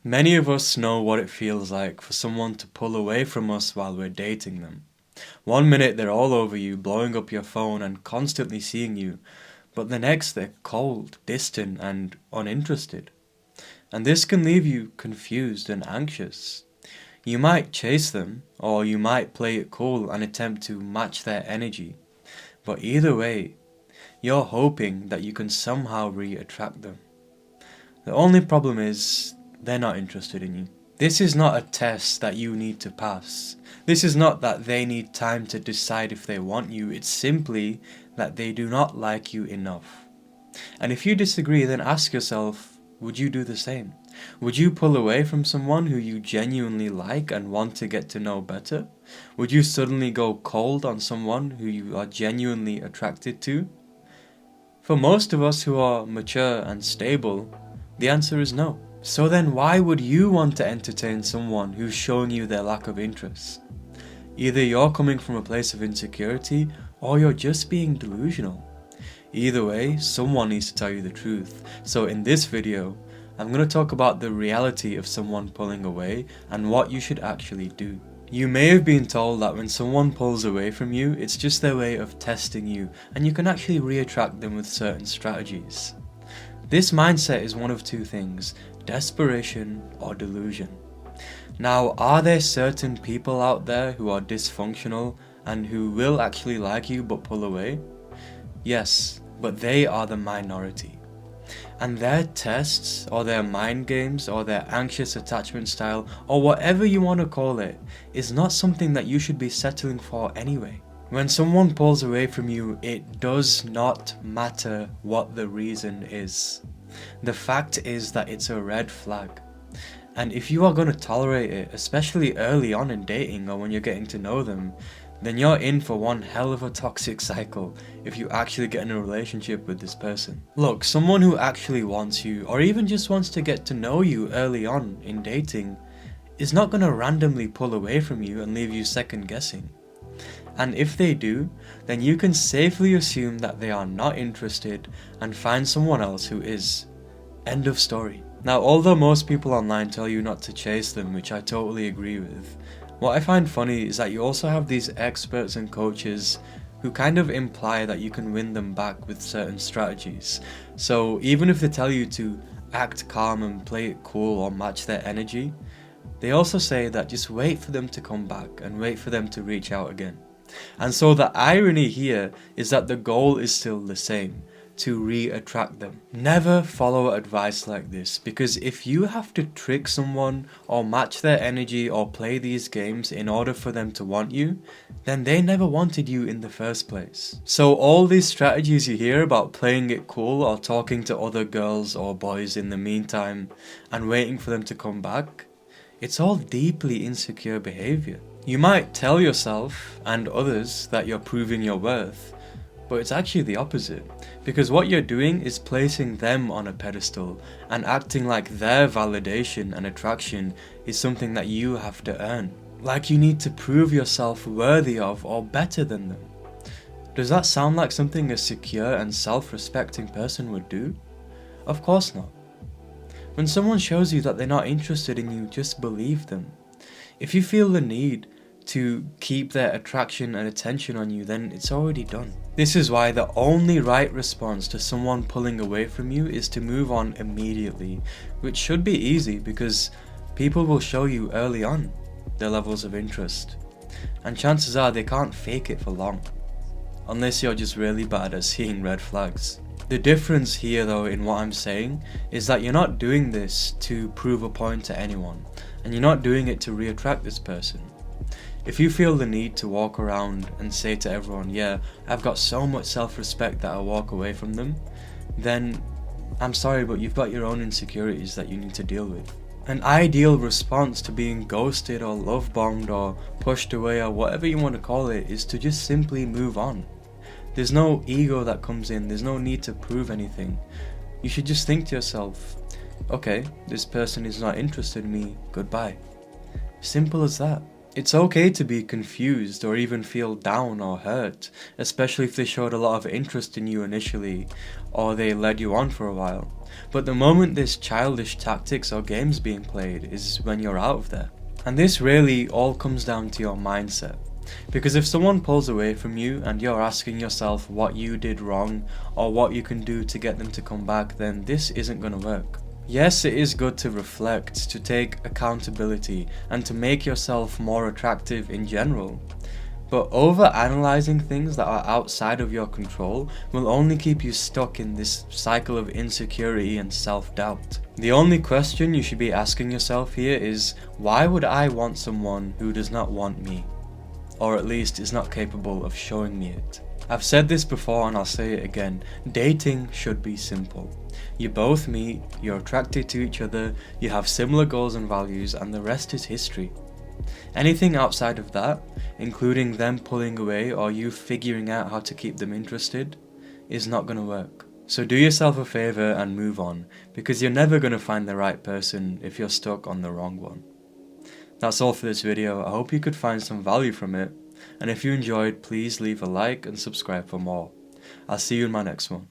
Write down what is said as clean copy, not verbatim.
Many of us know what it feels like for someone to pull away from us while we're dating them. One minute they're all over you, blowing up your phone and constantly seeing you, but the next they're cold, distant, and uninterested. And this can leave you confused and anxious. You might chase them, or you might play it cool and attempt to match their energy, but either way, you're hoping that you can somehow re-attract them. The only problem is, they're not interested in you. This is not a test that you need to pass. This is not that they need time to decide if they want you, it's simply that they do not like you enough. And if you disagree, then ask yourself, would you do the same? Would you pull away from someone who you genuinely like and want to get to know better? Would you suddenly go cold on someone who you are genuinely attracted to? For most of us who are mature and stable, the answer is no. So then why would you want to entertain someone who's showing you their lack of interest? Either you're coming from a place of insecurity or you're just being delusional. Either way, someone needs to tell you the truth. So in this video, I'm going to talk about the reality of someone pulling away and what you should actually do. You may have been told that when someone pulls away from you, it's just their way of testing you and you can actually re-attract them with certain strategies. This mindset is one of two things, desperation or delusion. Now, are there certain people out there who are dysfunctional and who will actually like you but pull away? Yes, but they are the minority. And their tests, or their mind games, or their anxious attachment style, or whatever you want to call it, is not something that you should be settling for anyway. When someone pulls away from you, it does not matter what the reason is. The fact is that it's a red flag. And if you are going to tolerate it, especially early on in dating or when you're getting to know them, then you're in for one hell of a toxic cycle if you actually get in a relationship with this person. Look, someone who actually wants you, or even just wants to get to know you early on in dating, is not going to randomly pull away from you and leave you second guessing. And if they do, then you can safely assume that they are not interested and find someone else who is. End of story. Now, although most people online tell you not to chase them, which I totally agree with, what I find funny is that you also have these experts and coaches who kind of imply that you can win them back with certain strategies. So even if they tell you to act calm and play it cool or match their energy, they also say that just wait for them to come back and wait for them to reach out again. And so the irony here is that the goal is still the same, to re-attract them. Never follow advice like this, because if you have to trick someone or match their energy or play these games in order for them to want you, then they never wanted you in the first place. So all these strategies you hear about playing it cool or talking to other girls or boys in the meantime and waiting for them to come back, it's all deeply insecure behavior. You might tell yourself and others that you're proving your worth, but it's actually the opposite, because what you're doing is placing them on a pedestal and acting like their validation and attraction is something that you have to earn. Like you need to prove yourself worthy of or better than them. Does that sound like something a secure and self-respecting person would do? Of course not. When someone shows you that they're not interested in you, just believe them. If you feel the need to keep their attraction and attention on you, then it's already done. This is why the only right response to someone pulling away from you is to move on immediately, which should be easy because people will show you early on their levels of interest, and chances are they can't fake it for long, unless you're just really bad at seeing red flags. The difference here though in what I'm saying is that you're not doing this to prove a point to anyone, and you're not doing it to re-attract this person. If you feel the need to walk around and say to everyone, yeah, I've got so much self-respect that I'll walk away from them, then I'm sorry, but you've got your own insecurities that you need to deal with. An ideal response to being ghosted or love-bombed or pushed away or whatever you want to call it is to just simply move on. There's no ego that comes in, there's no need to prove anything. You should just think to yourself, okay, this person is not interested in me, goodbye. Simple as that. It's okay to be confused or even feel down or hurt, especially if they showed a lot of interest in you initially or they led you on for a while. But the moment there's childish tactics or games being played is when you're out of there. And this really all comes down to your mindset. Because if someone pulls away from you and you're asking yourself what you did wrong or what you can do to get them to come back, then this isn't going to work. Yes, it is good to reflect, to take accountability, and to make yourself more attractive in general. But over-analyzing things that are outside of your control will only keep you stuck in this cycle of insecurity and self-doubt. The only question you should be asking yourself here is, why would I want someone who does not want me? Or at least is not capable of showing me it. I've said this before and I'll say it again, dating should be simple. You both meet, you're attracted to each other, you have similar goals and values, and the rest is history. Anything outside of that, including them pulling away or you figuring out how to keep them interested, is not going to work. So do yourself a favour and move on, because you're never going to find the right person if you're stuck on the wrong one. That's all for this video. I hope you could find some value from it, and if you enjoyed, please leave a like and subscribe for more. I'll see you in my next one.